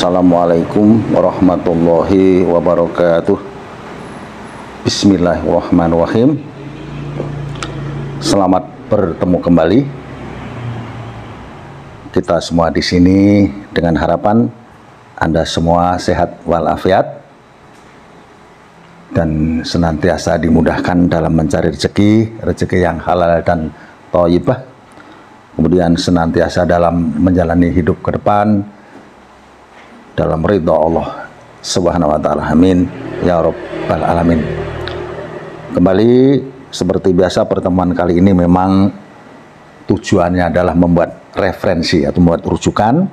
Assalamualaikum warahmatullahi wabarakatuh. Bismillahirrahmanirrahim. Selamat bertemu kembali. Kita semua di sini dengan harapan Anda semua sehat walafiat dan senantiasa dimudahkan dalam mencari rezeki yang halal dan thayyibah. Kemudian senantiasa dalam menjalani hidup ke depan dalam ridha Allah Subhanahu wa taala. Amin ya rabbal alamin. Kembali seperti biasa, pertemuan kali ini memang tujuannya adalah membuat referensi atau membuat rujukan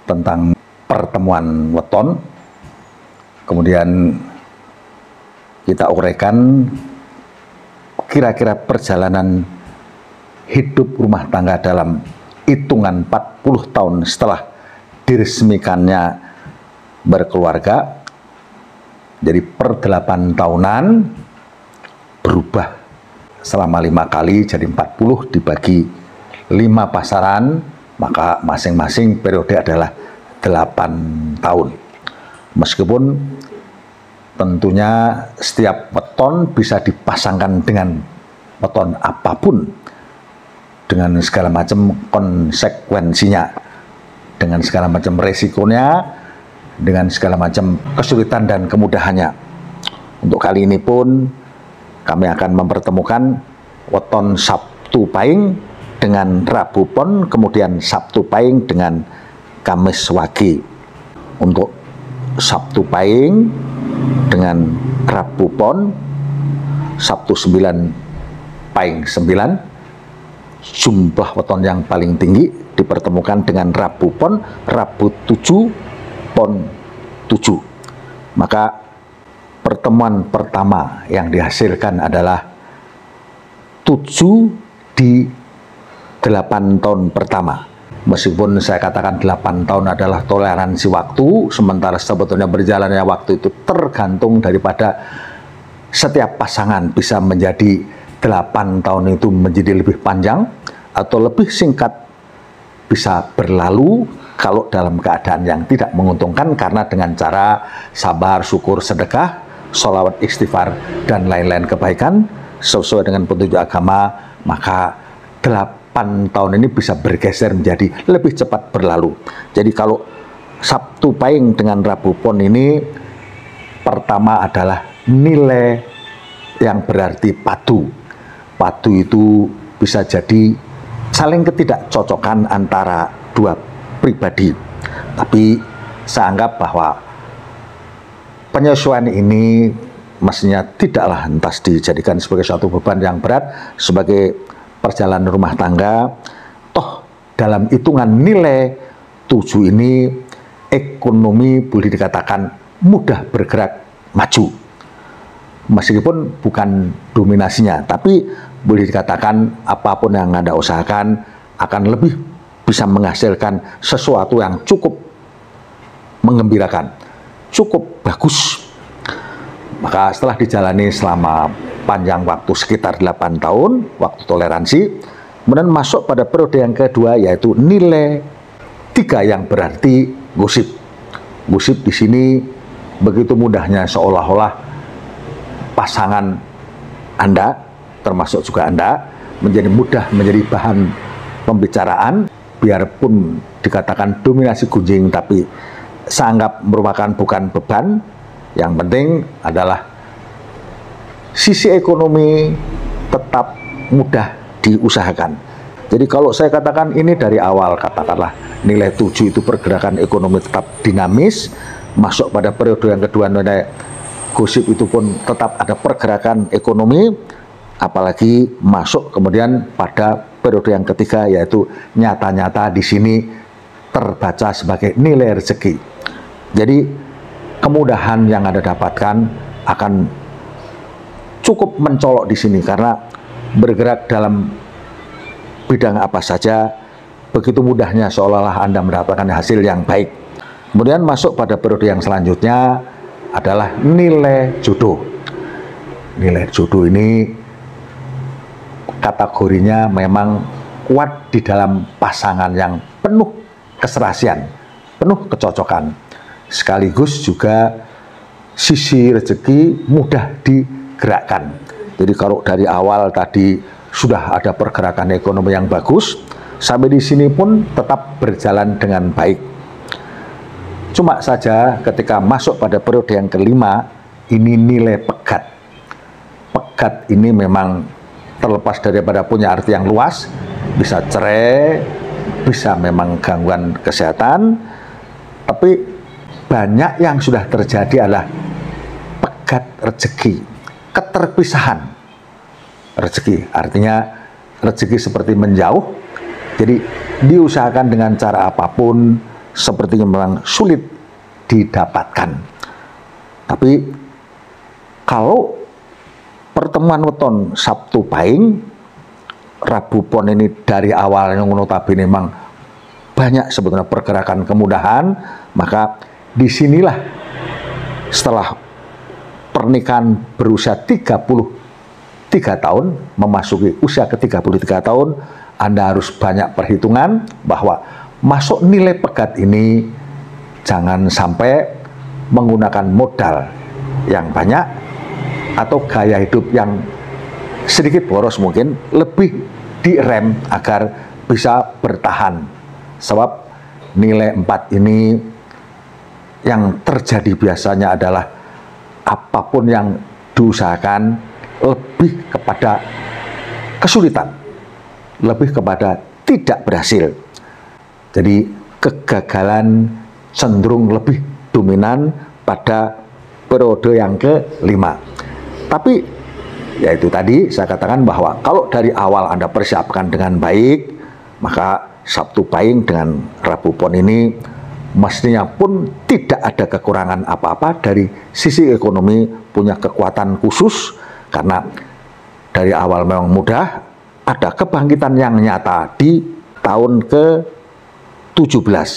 tentang pertemuan weton. Kemudian kita uraikan kira-kira perjalanan hidup rumah tangga dalam hitungan 40 tahun setelah diresmikannya berkeluarga. Jadi per 8 tahunan berubah selama 5 kali jadi 40 dibagi 5 pasaran, maka masing-masing periode adalah 8 tahun. Meskipun tentunya setiap weton bisa dipasangkan dengan weton apapun dengan segala macam konsekuensinya, dengan segala macam resikonya, dengan segala macam kesulitan dan kemudahannya. Untuk kali ini pun kami akan mempertemukan weton Sabtu Pahing dengan Rabu Pon, kemudian Sabtu Pahing dengan Kamis Wage. Untuk Sabtu Pahing dengan Rabu Pon, Sabtu 9 Pahing 9, jumlah weton yang paling tinggi dipertemukan dengan Rabu Pon, Rabu 7, Pon 7. Maka pertemuan pertama yang dihasilkan adalah 7 di 8 tahun pertama. Meskipun saya katakan 8 tahun adalah toleransi waktu, sementara sebetulnya berjalannya waktu itu tergantung daripada setiap pasangan bisa menjadi 8 tahun itu menjadi lebih panjang atau lebih singkat, bisa berlalu kalau dalam keadaan yang tidak menguntungkan, karena dengan cara sabar, syukur, sedekah, sholawat, istighfar, dan lain-lain kebaikan sesuai dengan petunjuk agama, maka 8 tahun ini bisa bergeser menjadi lebih cepat berlalu. Jadi kalau Sabtu Pahing dengan Rabu Pon ini, pertama adalah nilai yang berarti padu. Padu itu bisa jadi saling ketidakcocokan antara dua pribadi. Tapi saya anggap bahwa penyesuaian ini mestinya tidaklah lantas dijadikan sebagai suatu beban yang berat sebagai perjalanan rumah tangga. Toh dalam hitungan nilai 7 ini ekonomi boleh dikatakan mudah bergerak maju. Meskipun bukan dominasinya, tapi boleh dikatakan apapun yang Anda usahakan akan lebih bisa menghasilkan sesuatu yang cukup menggembirakan, cukup bagus. Maka setelah dijalani selama panjang waktu sekitar 8 tahun, waktu toleransi, kemudian masuk pada periode yang kedua, yaitu nilai 3 yang berarti gosip. Gosip di sini begitu mudahnya seolah-olah pasangan Anda, termasuk juga Anda, menjadi mudah menjadi bahan pembicaraan. Biarpun dikatakan dominasi gunjing, tapi saya anggap merupakan bukan beban. Yang penting adalah sisi ekonomi tetap mudah diusahakan. Jadi kalau saya katakan ini dari awal, katakanlah nilai 7 itu pergerakan ekonomi tetap dinamis, masuk pada periode yang kedua nilai gosip itu pun tetap ada pergerakan ekonomi, apalagi masuk kemudian pada periode yang ketiga, yaitu nyata-nyata di sini terbaca sebagai nilai rezeki. Jadi kemudahan yang Anda dapatkan akan cukup mencolok di sini, karena bergerak dalam bidang apa saja begitu mudahnya seolah-olah Anda mendapatkan hasil yang baik. Kemudian masuk pada periode yang selanjutnya adalah nilai jodoh. Nilai jodoh ini kategorinya memang kuat di dalam pasangan yang penuh keserasian, penuh kecocokan. sekaligus juga sisi rezeki mudah digerakkan. Jadi kalau dari awal tadi sudah ada pergerakan ekonomi yang bagus, sampai di sini pun tetap berjalan dengan baik. Cuma saja ketika masuk pada periode yang kelima, ini nilai pegat. Pegat ini memang terlepas daripada punya arti yang luas, bisa cerai, bisa memang gangguan kesehatan, tapi banyak yang sudah terjadi adalah pegat rezeki, keterpisahan rezeki. Artinya rezeki seperti menjauh, jadi diusahakan dengan cara apapun, sepertinya memang sulit didapatkan. Tapi kalau pertemuan weton Sabtu Pahing, Rabu Pon ini dari awalnya notabene memang banyak sebetulnya pergerakan kemudahan, maka disinilah setelah pernikahan berusia 33 tahun, memasuki usia ke-33 tahun, Anda harus banyak perhitungan bahwa masuk nilai pegat ini jangan sampai menggunakan modal yang banyak atau gaya hidup yang sedikit boros, mungkin lebih direm agar bisa bertahan. Sebab nilai 4 ini yang terjadi biasanya adalah apapun yang diusahakan lebih kepada kesulitan, lebih kepada tidak berhasil. Jadi kegagalan cenderung lebih dominan pada periode yang kelima. Tapi ya itu tadi saya katakan bahwa kalau dari awal Anda persiapkan dengan baik, maka Sabtu Pahing dengan Rabu Pon ini mestinya pun tidak ada kekurangan apa-apa. Dari sisi ekonomi punya kekuatan khusus, karena dari awal memang mudah, ada kebangkitan yang nyata di tahun ke-17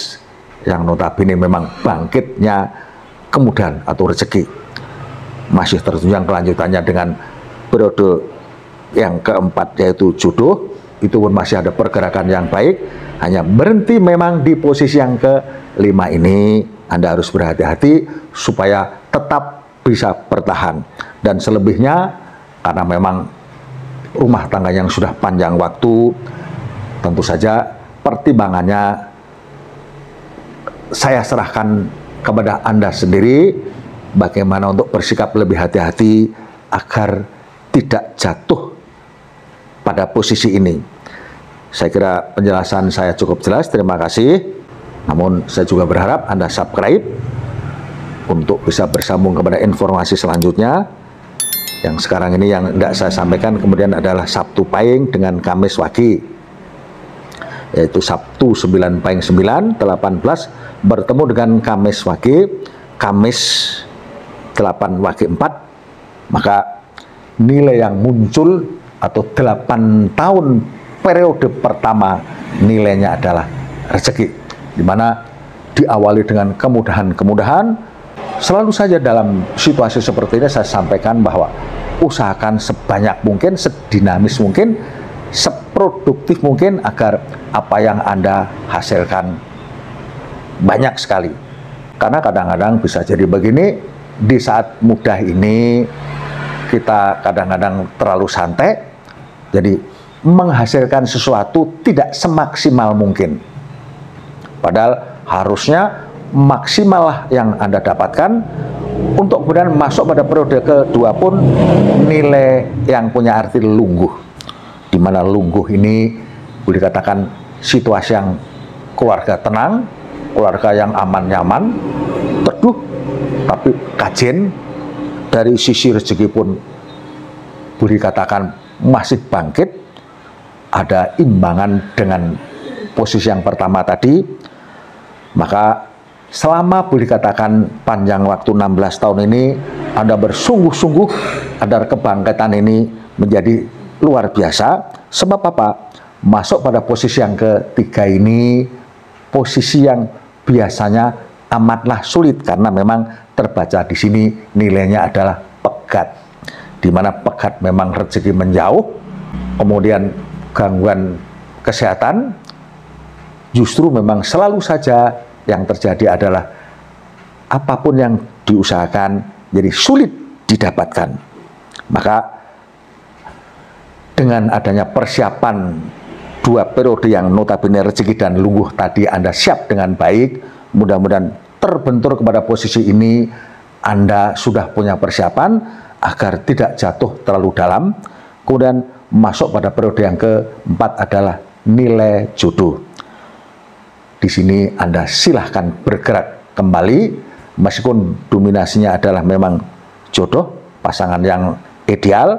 yang notabene memang bangkitnya kemudahan atau rezeki. Masih tertunjang kelanjutannya dengan periode yang keempat yaitu jodoh, itu pun masih ada pergerakan yang baik, hanya berhenti memang di posisi yang kelima ini. Anda harus berhati-hati supaya tetap bisa bertahan, dan selebihnya karena memang rumah tangga yang sudah panjang waktu, tentu saja pertimbangannya saya serahkan kepada Anda sendiri, bagaimana untuk bersikap lebih hati-hati agar tidak jatuh pada posisi ini. Saya kira penjelasan saya cukup jelas, terima kasih. Namun saya juga berharap Anda subscribe untuk bisa bersambung kepada informasi selanjutnya. Yang sekarang ini yang tidak saya sampaikan kemudian adalah Sabtu Pahing dengan Kamis Wage, yaitu Sabtu 9 Pahing 9, 18 bertemu dengan Kamis Wage, Kamis 8 Wage 4, maka nilai yang muncul atau 8 tahun periode pertama nilainya adalah rezeki, di mana diawali dengan kemudahan-kemudahan. Selalu saja dalam situasi seperti ini saya sampaikan bahwa usahakan sebanyak mungkin, sedinamis mungkin, seproduktif mungkin agar apa yang Anda hasilkan banyak sekali. Karena kadang-kadang bisa jadi begini, di saat mudah ini kita kadang-kadang terlalu santai, jadi menghasilkan sesuatu tidak semaksimal mungkin. Padahal harusnya maksimal yang Anda dapatkan untuk kemudian masuk pada periode kedua pun nilai yang punya arti lungguh, di mana lungguh ini boleh dikatakan situasi yang keluarga tenang, keluarga yang aman nyaman, teduh, tapi kajen. Dari sisi rezeki pun boleh dikatakan masih bangkit, ada imbangan dengan posisi yang pertama tadi. Maka selama boleh dikatakan panjang waktu 16 tahun ini Anda bersungguh-sungguh agar kebangkitan ini menjadi luar biasa. Sebab apa? Masuk pada posisi yang ketiga ini posisi yang biasanya amatlah sulit, karena memang terbaca di sini nilainya adalah pegat, di mana pegat memang rezeki menjauh, kemudian gangguan kesehatan. Justru memang selalu saja yang terjadi adalah apapun yang diusahakan jadi sulit didapatkan. Maka dengan adanya persiapan 2 periode yang notabene rezeki dan lungguh tadi Anda siap dengan baik, mudah-mudahan terbentur kepada posisi ini Anda sudah punya persiapan agar tidak jatuh terlalu dalam. Kemudian masuk pada periode yang keempat adalah nilai jodoh. Di sini Anda silahkan bergerak kembali, meskipun dominasinya adalah memang jodoh, pasangan yang ideal,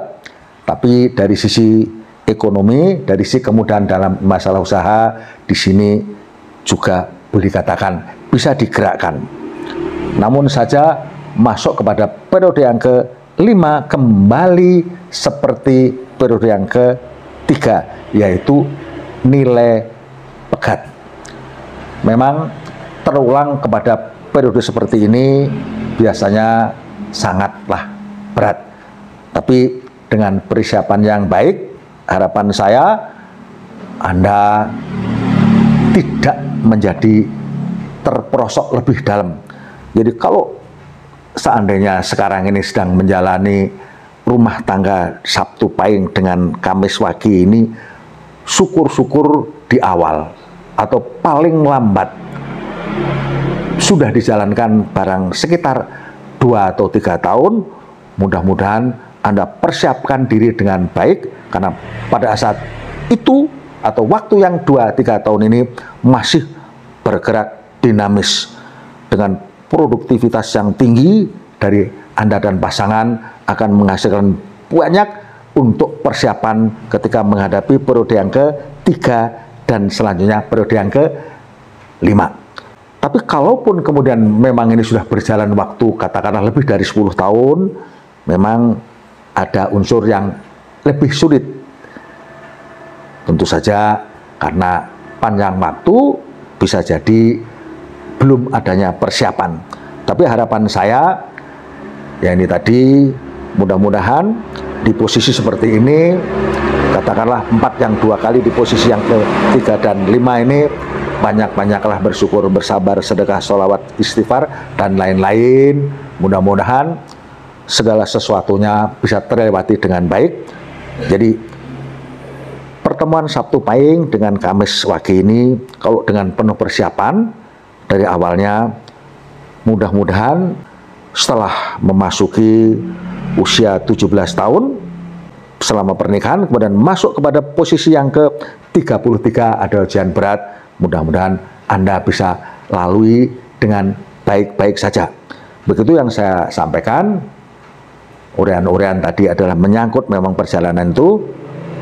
tapi dari sisi ekonomi, dari sisi kemudahan dalam masalah usaha, di sini juga boleh dikatakan bisa digerakkan. Namun saja masuk kepada periode yang kelima kembali seperti periode yang ketiga, yaitu nilai pegat. Memang terulang kepada periode seperti ini biasanya sangatlah berat. Tapi dengan persiapan yang baik, harapan saya Anda tidak menjadi terperosok lebih dalam. Jadi kalau seandainya sekarang ini sedang menjalani rumah tangga Sabtu Pahing dengan Kamis Wage ini, syukur-syukur di awal atau paling lambat sudah dijalankan barang sekitar 2 atau 3 tahun, mudah-mudahan Anda persiapkan diri dengan baik, karena pada saat itu atau waktu yang 2-3 tahun ini masih bergerak dinamis dengan produktivitas yang tinggi dari Anda dan pasangan akan menghasilkan banyak untuk persiapan ketika menghadapi periode yang ketiga dan selanjutnya periode yang kelima. Tapi kalaupun kemudian memang ini sudah berjalan waktu katakanlah lebih dari 10 tahun, memang ada unsur yang lebih sulit. Tentu saja karena panjang waktu bisa jadi belum adanya persiapan. Tapi harapan saya, ya ini tadi, mudah-mudahan di posisi seperti ini, katakanlah 4 yang 2 kali di posisi yang ke-3 dan 5 ini, banyak-banyaklah bersyukur, bersabar, sedekah, sholawat, istighfar, dan lain-lain. Mudah-mudahan segala sesuatunya bisa terlewati dengan baik. Jadi pertemuan Sabtu Pahing dengan Kamis Wage ini, kalau dengan penuh persiapan dari awalnya, mudah-mudahan setelah memasuki usia 17 tahun selama pernikahan, kemudian masuk kepada posisi yang ke-33 ada ujian berat, mudah-mudahan Anda bisa lalui dengan baik-baik saja. Begitu yang saya sampaikan. Urean-urean tadi adalah menyangkut memang perjalanan itu,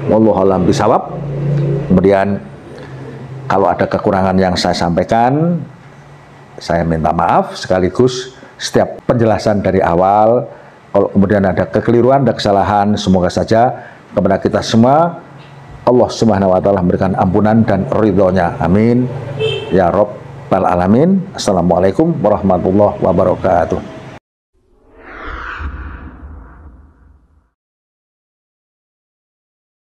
wallahu a'lam bishawab. Kemudian kalau ada kekurangan yang saya sampaikan, saya minta maaf, sekaligus setiap penjelasan dari awal kalau kemudian ada kekeliruan, ada kesalahan, semoga saja kepada kita semua Allah Subhanahu wa taala memberikan ampunan dan ridhonya. Amin ya rabbal alamin. Assalamualaikum warahmatullahi wabarakatuh.